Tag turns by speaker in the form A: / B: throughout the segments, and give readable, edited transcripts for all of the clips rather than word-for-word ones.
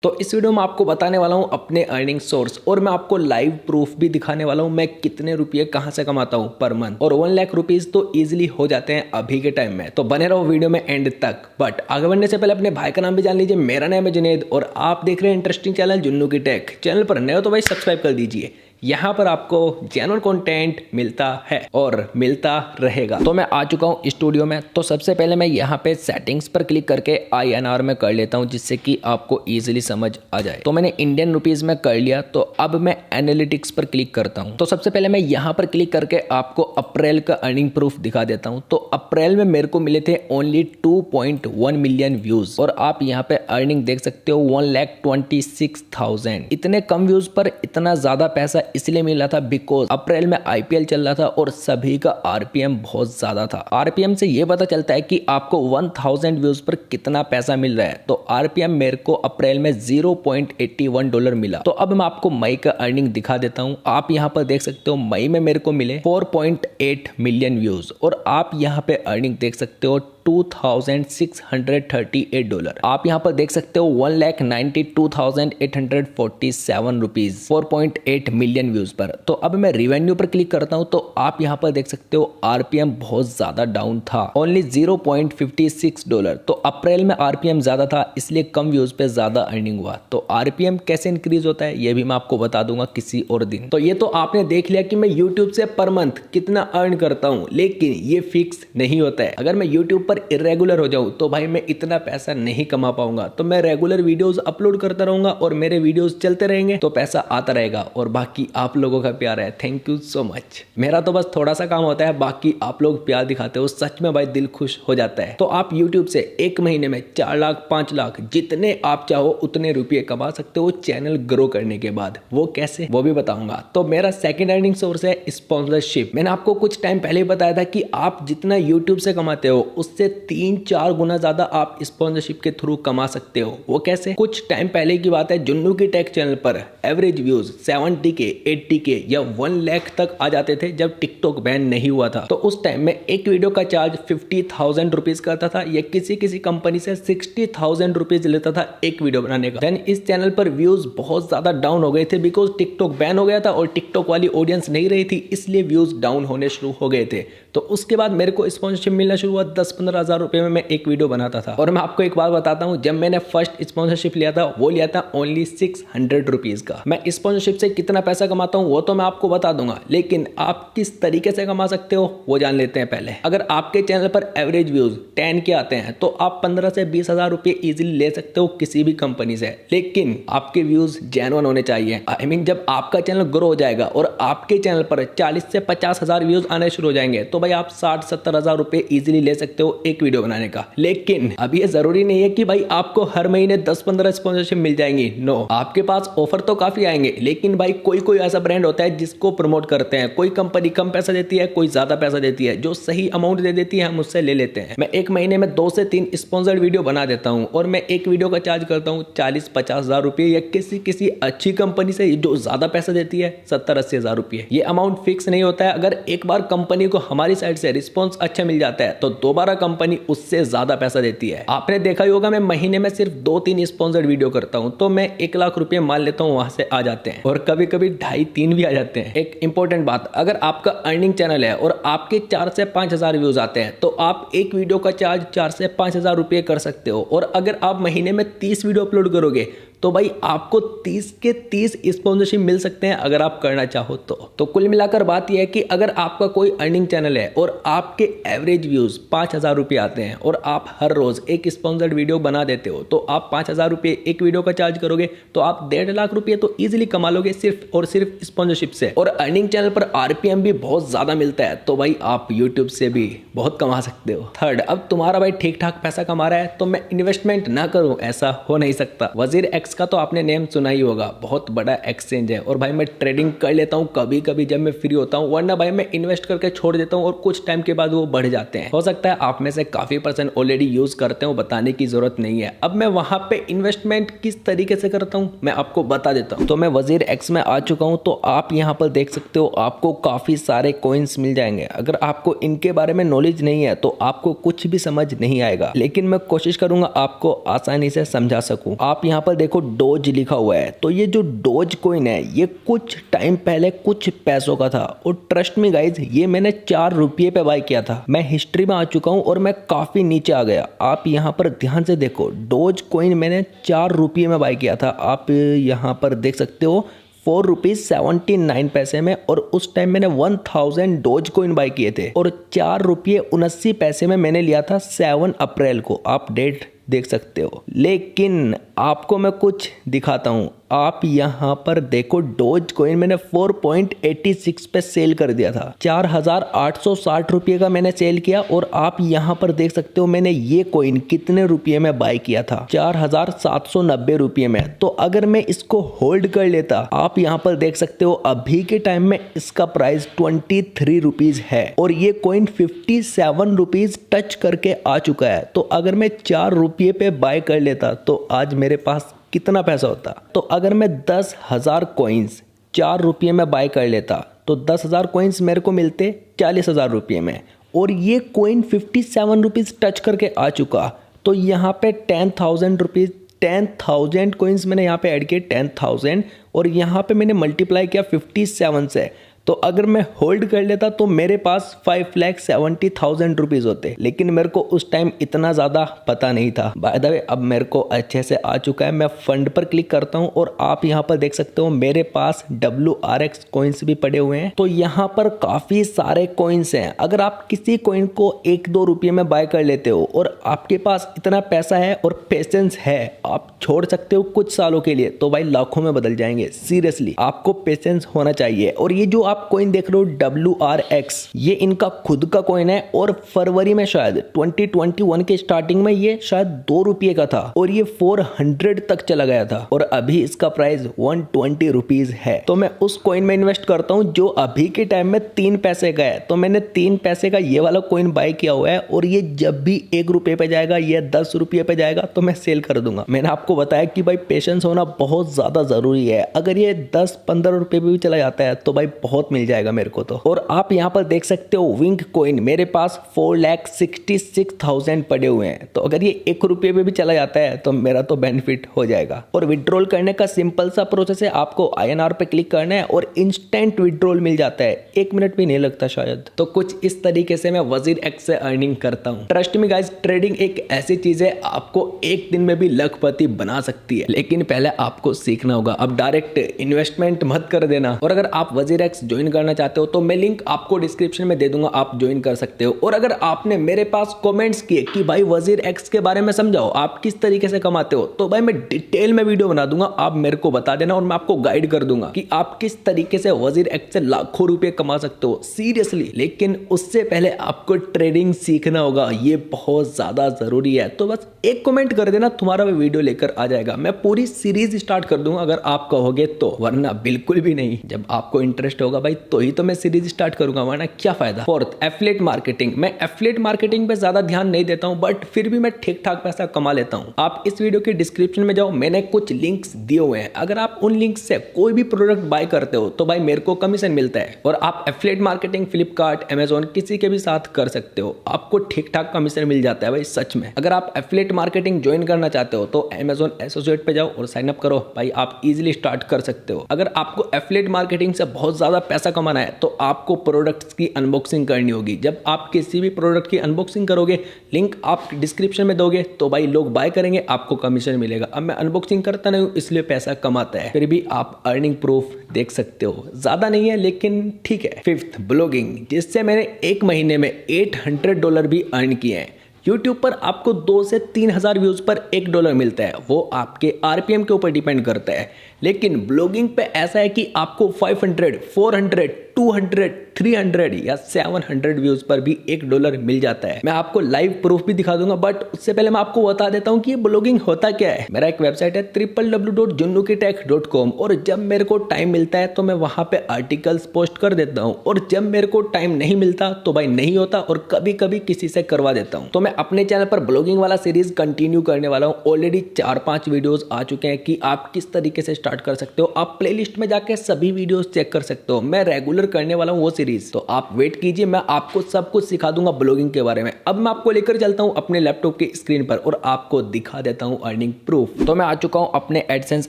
A: तो इस वीडियो में आपको बताने वाला हूँ अपने अर्निंग सोर्स और मैं आपको लाइव प्रूफ भी दिखाने वाला हूँ मैं कितने रुपये कहाँ से कमाता हूँ पर मंथ। और 1 लाख रुपीज तो इजीली हो जाते हैं अभी के टाइम में। तो बने रहो वीडियो में एंड तक। बट आगे बढ़ने से पहले अपने भाई का नाम भी जान लीजिए। मेरा नाम है जुनेद और आप देख रहे हैं इंटरेस्टिंग चैनल जुन्नू की टेक। चैनल पर नए हो तो भाई सब्सक्राइब कर दीजिए। यहाँ पर आपको जेन्युइन कंटेंट मिलता है और मिलता रहेगा। तो मैं आ चुका हूँ स्टूडियो में। तो सबसे पहले मैं यहाँ पे सेटिंग्स पर क्लिक करके INR में कर लेता हूँ जिससे कि आपको इजीली समझ आ जाए। तो मैंने इंडियन रुपीज में कर लिया। तो अब मैं एनालिटिक्स पर क्लिक करता हूँ। तो सबसे पहले मैं यहाँ पर क्लिक करके आपको अप्रैल का अर्निंग प्रूफ दिखा देता हूँ। तो अप्रैल में मेरे को मिले थे ओनली 2.1 मिलियन व्यूज और आप यहाँ पे अर्निंग देख सकते हो 1,26,000। इतने कम व्यूज पर इतना ज्यादा पैसा इसलिए मिला था बिकॉज अप्रैल में IPL चल रहा था और सभी का RPM बहुत ज्यादा था। RPM से ये पता चलता है कि आपको 1000 व्यूज पर कितना पैसा मिल रहा है। तो RPM मेरे को अप्रैल में $0.81 मिला। तो अब मैं आपको मई का अर्निंग दिखा देता हूँ। आप यहाँ पर देख सकते हो मई में मेरे को मिले 4.8 मिलियन व्यूज और आप यहाँ पे अर्निंग देख सकते हो $2,638। आप यहाँ पर देख सकते हो 1,92,847 रुपीज 4.8 मिलियन व्यूज पर। तो अब मैं रिवेन्यू पर क्लिक करता हूँ। तो आप यहाँ पर देख सकते हो RPM बहुत ज्यादा डाउन था, ओनली $0.56। तो अप्रैल में RPM ज्यादा था इसलिए कम व्यूज पे ज्यादा अर्निंग हुआ। तो RPM कैसे इंक्रीज होता है ये भी मैं आपको बता दूंगा किसी और दिन। तो ये तो आपने देख लिया कि मैं यूट्यूब से पर मंथ कितना अर्न करता हूँ, लेकिन ये फिक्स नहीं होता है। अगर मैं यूट्यूब पर इरेगुलर हो जाऊं तो भाई मैं इतना पैसा नहीं कमा पाऊंगा। तो मैं रेगुलर वीडियोस अपलोड करता रहूंगा और मेरे वीडियोस चलते रहेंगे तो पैसा आता रहेगा। और बाकी आप लोगों का प्यार है, थैंक यू सो मच। मेरा तो बस थोड़ा सा काम होता है, बाकी आप लोग प्यार दिखाते हो, सच में भाई दिल खुश हो जाता है। तो आप यूट्यूब से एक महीने में 4 लाख 5 लाख जितने आप चाहो उतने रुपये कमा सकते हो चैनल ग्रो करने के बाद। वो कैसे वो भी बताऊंगा। तो मेरा सेकंड अर्निंग सोर्स है स्पॉन्सरशिप। मैंने आपको कुछ टाइम पहले ही बताया था कि आप जितना यूट्यूब से कमाते हो उससे 3-4 गुना ज्यादा आप स्पॉन्सरशिप के थ्रू कमा सकते हो। वो कैसे? कुछ टाइम पहले की बात है, जुन्नू की टेक चैनल पर एवरेज व्यूज 70K 80K या 1 लाख तक आ जाते थे जब टिकटॉक बैन नहीं हुआ था। तो उस टाइम में एक वीडियो का चार्ज 50,000 रुपीज करता था या किसी कंपनी से 60,000 रुपीज लेता था एक वीडियो बनाने का। देन इस चैनल पर व्यूज बहुत ज्यादा डाउन हो गए थे बिकॉज टिकटॉक बैन हो गया था और टिकटॉक वाली ऑडियंस नहीं रही थी, इसलिए व्यूज डाउन होने शुरू हो गए थे। तो उसके बाद मेरे को स्पॉन्सरशिप मिलना शुरू हुआ। 10-15 हजार रुपए में मैं एक वीडियो बनाता था। और मैं आपको एक बात बताता हूँ, जब मैंने फर्स्ट स्पॉन्सरशिप लिया था वो लिया था ओनली 600 रुपीज का। मैं स्पॉन्सरशिप से कितना पैसा कमाता हूँ वो तो मैं आपको बता दूंगा, लेकिन आप किस तरीके से कमा सकते हो वो जान लेते हैं पहले। अगर आपके चैनल पर एवरेज व्यूज 10 के आते हैं तो आप 15 से 20 हजार रुपए इजीली ले सकते हो किसी भी कंपनी से, लेकिन आपके व्यूज जेन्युइन होने चाहिए। आई मीन जब आपका चैनल ग्रो हो जाएगा और आपके चैनल पर 40 से 50 हजार व्यूज आने शुरू हो जाएंगे तो भाई आप 60-70 हजार रुपए इजीली ले सकते हो एक वीडियो बनाने का। लेकिन अब ये जरूरी नहीं है कि भाई आपको हर महीने 10-15 स्पॉन्सरशिप मिल जाएंगी। नो, आपके पास ऑफर तो काफी आएंगे, लेकिन भाई कोई ऐसा ब्रांड होता है जिसको प्रमोट करते हैं। कोई कंपनी कम पैसा देती है, कोई ज्यादा पैसा देती है। जो सही अमाउंट दे देती है हम उससे ले लेते हैं। मैं एक महीने में 2 से 3 स्पॉन्सर्ड वीडियो बना देता हूँ और मैं एक वीडियो का चार्ज करता हूँ 40-50 हजार रुपये या किसी अच्छी कंपनी से जो ज्यादा पैसा देती है 70-80 हजार रुपये। ये अमाउंट फिक्स नहीं होता है। अगर एक बार कंपनी को हमारी साइड से रिस्पॉन्स अच्छा मिल जाता है तो दोबारा कंपनी उससे ज्यादा पैसा देती है। आपने देखा ही होगा मैं महीने में सिर्फ 2-3 स्पॉन्सर्ड वीडियो करता हूं तो मैं 1 लाख रुपए मान लेता हूं, वहां से आ जाते हैं और कभी 2.5-3 भी आ जाते हैं। एक इंपॉर्टेंट बात, अगर आपका अर्निंग चैनल है और आपके 4 से 5 हजार व्यूज आते हैं तो आप एक वीडियो का चार्ज 4 से 5 हजार रुपये कर सकते हो। और अगर आप महीने में 30 वीडियो अपलोड करोगे तो भाई आपको 30 के 30 स्पॉन्सरशिप मिल सकते हैं अगर आप करना चाहो तो कुल मिलाकर बात यह है कि अगर आपका कोई अर्निंग चैनल है और आपके एवरेज व्यूज 5,000 रुपये आते हैं और आप हर रोज एक स्पॉन्सर्ड वीडियो बना देते हो तो आप 5,000 रुपये एक वीडियो का चार्ज करोगे तो आप 1.5 लाख रुपये तो इजीली कमा लोगे सिर्फ और सिर्फ स्पॉन्सरशिप से। और अर्निंग चैनल पर RPM भी बहुत ज्यादा मिलता है तो भाई आप यूट्यूब से भी बहुत कमा सकते हो। थर्ड, अब तुम्हारा भाई ठीक ठाक पैसा कमा रहा है तो मैं इन्वेस्टमेंट ना करूं, ऐसा हो नहीं सकता। वजीर का तो आपने नेम सुना ही होगा, बहुत बड़ा एक्सचेंज है और भाई मैं ट्रेडिंग कर लेता हूँ कभी कभी जब मैं फ्री होता हूँ, वरना भाई मैं इन्वेस्ट करके छोड़ देता हूँ और कुछ टाइम के बाद वो बढ़ जाते हैं। हो सकता है आप में से काफी पर्सन ऑलरेडी यूज करते हो, बताने की जरूरत नहीं है। अब मैं वहां पे इन्वेस्टमेंट किस तरीके से करता हूँ मैं आपको बता देता हूँ। तो मैं वजीर एक्स में आ चुका हूँ। तो आप यहाँ पर देख सकते हो आपको काफी सारे कॉइन्स मिल जाएंगे। अगर आपको इनके बारे में नॉलेज नहीं है तो आपको कुछ भी समझ नहीं आएगा, लेकिन मैं कोशिश करूंगा आपको आसानी से समझा सकूं। आप यहाँ पर देखो देखो डोज लिखा हुआ है, तो ये जो डोज कॉइन है ये कुछ टाइम पहले कुछ पैसों का था और ट्रस्ट मी गाइज ये मैंने 4 रुपये पे बाय किया था। मैं हिस्ट्री में आ चुका हूँ और मैं काफी नीचे आ गया। आप यहाँ पर ध्यान से देखो, डोज कॉइन मैंने 4 रुपये में बाय किया था। आप यहाँ पर देख सकते हो 4.79 में, और उस टाइम मैंने 1000 डोज कॉइन बाय किए थे और 4.79 में मैंने लिया था 7 अप्रैल को। आप डेट देख सकते हो। लेकिन आपको मैं कुछ दिखाता हूँ। आप यहाँ पर देखो डोज कॉइन मैंने 4.86 पे सेल कर दिया था। 4860 रुपये का मैंने सेल किया और आप यहाँ पर देख सकते हो मैंने ये कॉइन कितने रुपये में बाय किया था, 4790 रुपये में। तो अगर मैं इसको होल्ड कर लेता, आप यहाँ पर देख सकते हो अभी के टाइम में इसका प्राइस 23 रुपीज है और ये कॉइन 57 रुपीज टच करके आ चुका है। तो अगर मैं 4 रुपये पे बाय कर लेता तो आज मेरे पास कितना पैसा होता। तो अगर मैं 10,000 कॉइन्स 4 रुपये में बाय कर लेता तो 10,000 कॉइन्स मेरे को मिलते 40,000 रुपये में, और ये कॉइन 57 रुपीज टच करके आ चुका। तो यहाँ पे 10,000 रुपीज 10,000 कॉइन्स मैंने यहाँ पे ऐड किए 10,000, और यहाँ पे मैंने मल्टीप्लाई किया 57 से। तो अगर मैं होल्ड कर लेता तो मेरे पास 5,70,000 रुपीज होते, लेकिन मेरे को उस टाइम इतना ज़्यादा पता नहीं था। बाय द वे अब मेरे को अच्छे से आ चुका है। मैं फंड पर क्लिक करता हूँ और आप यहाँ पर देख सकते हो मेरे पास WRX कॉइन्स भी पड़े हुए हैं। तो यहाँ पर काफ़ी सारे कॉइन्स हैं। अगर आप किसी कॉइन को 1-2 रुपये में बाय कर लेते हो और आपके पास इतना पैसा है और पेशेंस है, आप छोड़ सकते हो कुछ सालों के लिए, तो भाई लाखों में बदल जाएंगे। सीरियसली आपको पेशेंस होना चाहिए। और ये जो आप कॉइन देख रहे हो WRX, ये इनका खुद का कॉइन है और फरवरी में शायद 2021 के स्टार्टिंग में ये शायद 2 रुपये का था और ये 400 तक चला गया था और अभी इसका प्राइस 120 रुपीज है। तो मैं उस कॉइन में इन्वेस्ट करता हूं जो अभी के टाइम में 3 पैसे का है। तो मैंने 3 पैसे का ये वाला कॉइन बाय किया हुआ है और ये जब भी 1 रुपये पे जाएगा या 10 रुपये पे जाएगा तो मैं सेल कर दूंगा। मैंने आपको बताया कि भाई पेशेंस होना बहुत ज्यादा जरूरी है। अगर ये 10-15 रुपये पे भी चला जाता है तो भाई बहुत मिल जाएगा मेरे को तो। और आप यहाँ पर देख सकते हो विंक कॉइन मेरे पास 4,66,000 पड़े हुए हैं। तो अगर ये 1 रुपये पे भी चला जाता है तो मेरा तो बेनिफिट हो जाएगा। और विड्रॉल करने का सिंपल सा प्रोसेस है, आपको INR पे क्लिक करना है और इंस्टेंट विड्रॉल मिल जाता है, 1 मिनट भी नहीं लगता शायद। तो कुछ इस तरीके से मैं WazirX से अर्निंग करता हूँ। ट्रस्ट मी गाइस, ट्रेडिंग एक ऐसी चीज है आपको एक दिन में भी लखपति बना सकती है, लेकिन पहले आपको सीखना होगा। अब डायरेक्ट इन्वेस्टमेंट मत कर देना। और अगर आप WazirX ज्वाइन करना चाहते हो तो मैं लिंक आपको डिस्क्रिप्शन में दे दूंगा, आप ज्वाइन कर सकते हो। और अगर आपने मेरे पास कमेंट्स किए कि भाई WazirX के बारे में समझाओ, आप किस तरीके से कमाते हो, तो भाई मैं डिटेल में वीडियो बना दूंगा, आप मेरे को बता देना और मैं आपको गाइड कर दूंगा कि आप किस तरीके से WazirX से लाखों रुपए कमा सकते हो सीरियसली। लेकिन उससे पहले आपको ट्रेडिंग सीखना होगा, ये बहुत ज्यादा जरूरी है। तो बस एक कमेंट कर देना, तुम्हारा भी वीडियो लेकर आ जाएगा। मैं पूरी सीरीज स्टार्ट कर दूंगा अगर आप कहोगे तो, वरना बिल्कुल भी नहीं। जब आपको इंटरेस्ट होगा भाई तो ही तो मैं सीरीज स्टार्ट करूंगा, वरना क्या फायदा। Fourth, affiliate marketing. मैं एफिलिएट मार्केटिंग पे ज्यादा ध्यान नहीं देता हूं, बट फिर भी मैं ठीक ठाक पैसा कमा लेता हूं। आप इस वीडियो के डिस्क्रिप्शन में जाओ, मैंने कुछ लिंक्स दिए हुए हैं। अगर आप उन लिंक्स से कोई भी प्रोडक्ट बाय करते हो तो भाई मेरे को कमीशन मिलता है। और आप एफिलिएट मार्केटिंग फ्लिपकार्ट, Amazon किसी के भी साथ कर सकते हो, आपको ठीक ठाक कमीशन मिल जाता है भाई सच में। अगर आप एफिलिएट मार्केटिंग ज्वाइन करना चाहते हो तो Amazon एसोसिएट पे जाओ और साइन अप करो भाई, आप इजीली स्टार्ट कर सकते हो। अगर आपको एफिलिएट मार्केटिंग से बहुत ज्यादा पैसा कमाना है तो आपको प्रोडक्ट्स की अनबॉक्सिंग करनी होगी। जब आप किसी भी प्रोडक्ट की अनबॉक्सिंग करोगे, लिंक आप डिस्क्रिप्शन में दोगे तो भाई लोग बाय करेंगे, आपको कमीशन मिलेगा। अब मैं अनबॉक्सिंग करता नहीं हूं इसलिए पैसा कमाता है, फिर भी आप अर्निंग प्रूफ देख सकते हो। ज्यादा नहीं है लेकिन ठीक है। फिफ्थ, ब्लॉगिंग, जिससे मैंने 1 महीने में $800 भी अर्न किए हैं। YouTube पर आपको 2 से 3,000 व्यूज पर $1 मिलता है, वो आपके RPM के ऊपर डिपेंड करता है। लेकिन ब्लॉगिंग पे ऐसा है कि आपको 500, 400, 200, 300 या 700 व्यूज पर भी $1 मिल जाता है। मैं आपको लाइव प्रूफ भी दिखा दूंगा, बट उससे पहले मैं आपको बता देता हूं कि ये ब्लॉगिंग होता क्या है। मेरा एक वेबसाइट है www.junnukitech.com, और जब मेरे को टाइम मिलता है तो मैं वहां पे आर्टिकल्स पोस्ट कर देता हूं, और जब मेरे को टाइम नहीं मिलता तो भाई नहीं होता, और कभी कभी किसी से करवा देता हूं। तो मैं अपने चैनल पर ब्लॉगिंग वाला सीरीज कंटिन्यू करने वाला हूं। ऑलरेडी 4-5 वीडियोस आ चुके हैं कि आप किस तरीके से स्टार्ट कर सकते हो। आप प्लेलिस्ट में जाके सभी वीडियोस चेक कर सकते हो। मैं रेगुलर रेगुलर करने वाला हूँ वो सीरीज, तो आप वेट कीजिए, मैं आपको सब कुछ सिखा दूंगा ब्लॉगिंग के बारे में। अब मैं आपको लेकर चलता हूँ अपने लैपटॉप की स्क्रीन पर और आपको दिखा देता हूँ अर्निंग प्रूफ। तो मैं आ चुका हूँ अपने एडसेंस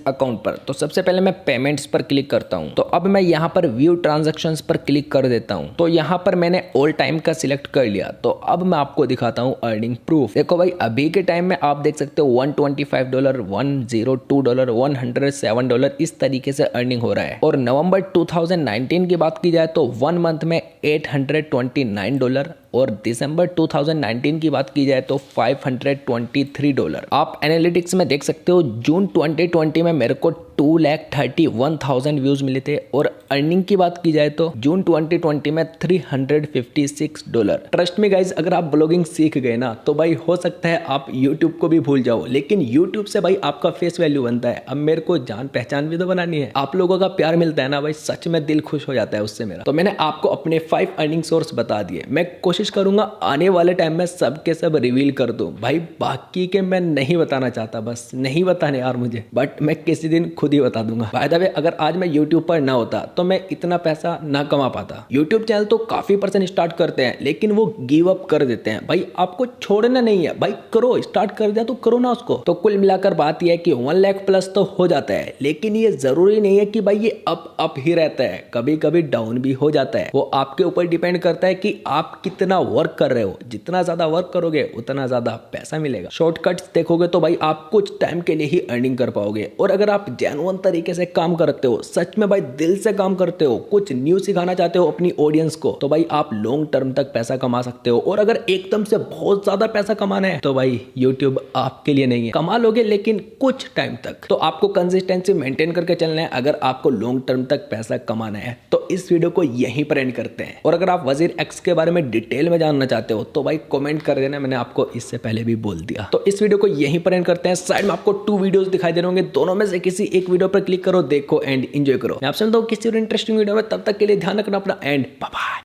A: अकाउंट पर। तो सबसे पहले मैं पेमेंट्स पर क्लिक करता हूँ। तो अब मैं यहाँ पर व्यू ट्रांजैक्शंस पर क्लिक कर देता हूँ। तो यहाँ पर मैंने ऑल टाइम का सिलेक्ट कर लिया। तो अब मैं आपको दिखाता हूँ अर्निंग प्रूफ। देखो भाई, अभी के टाइम में आप देख सकते हो $125, $102, $107 इस तरीके से अर्निंग हो रहा है। और नवंबर 2019 की बात की जाए तो 1 मंथ में $829 और दिसंबर 2019 की बात की जाए तो $523। आप एनालिटिक्स में देख सकते हो जून 2020 में मेरे को 2,31,000 व्यूज मिले थे और अर्निंग की बात की जाए तो जून 2020 में $356। ट्रस्ट मी गाइज, अगर आप ब्लॉगिंग सीख गए ना तो भाई हो सकता है आप यूट्यूब को भी भूल जाओ, लेकिन यूट्यूब से भाई आपका फेस वैल्यू बनता है। अब मेरे को जान पहचान भी तो बनानी है। आप लोगों का प्यार मिलता है ना भाई, सच में दिल खुश हो जाता है उससे मेरा। तो मैंने आपको अपने 5 अर्निंग सोर्स बता दिए। मैं कोशिश करूंगा आने वाले टाइम में सब के सब रिवील कर दूं भाई। बाकी के मैं नहीं बताना चाहता, बस नहीं बताने यार मुझे, बट मैं किसी दिन खुद ही बता दूंगा। बाय द वे, अगर आज मैं यूट्यूब पर ना होता तो मैं इतना पैसा ना कमा पाता। यूट्यूब चैनल तो काफी पर्सन स्टार्ट करते हैं लेकिन वो गिव अप कर देते हैं। भाई आपको छोड़ना नहीं है भाई, करो, स्टार्ट कर दिया तो करो ना उसको। तो कुल मिलाकर बात यह है कि 1 लाख प्लस तो हो जाता है, लेकिन ये जरूरी नहीं है कि भाई ये अप ही रहता है, कभी कभी डाउन भी हो जाता है। वो आपके ऊपर डिपेंड करता है कि आप कितना वर्क कर रहे हो। जितना ज्यादा वर्क करोगे उतना ज्यादा पैसा मिलेगा। शॉर्टकट्स देखोगे तो भाई आप कुछ टाइम के लिए ही अर्निंग कर पाओगे। और अगर आप जेन्युइन तरीके से काम करते हो, सच में भाई दिल से काम करते हो, कुछ न्यू सिखाना चाहते हो अपनी ऑडियंस को, तो भाई आप लॉन्ग टर्म तक पैसा कमा सकते हो। और अगर एकदम से बहुत ज्यादा पैसा कमाना है तो भाई यूट्यूब आपके लिए नहीं है। कमा लोगे लेकिन कुछ टाइम तक। तो आपको कंसिस्टेंसी मेंटेन करके चलना है अगर आपको लॉन्ग टर्म तक पैसा कमाना है। तो इस वीडियो को यहीं पर एंड करते हैं। और अगर आप वजीर एक्स के बारे में डिटेल में जानना चाहते हो तो भाई कमेंट कर देना, मैंने आपको इससे पहले भी बोल दिया। तो इस वीडियो को यहीं पर एंड करते हैं। साइड में आपको 2 वीडियोस दिखाई दे रहे होंगे, दोनों में से किसी एक वीडियो पर क्लिक करो, देखो एंड एंजॉय करो। मैं आपसे मिलता हूं किसी और इंटरेस्टिंग वीडियो में, तब तक के लिए ध्यान रखना अपना एंड बाय बाय।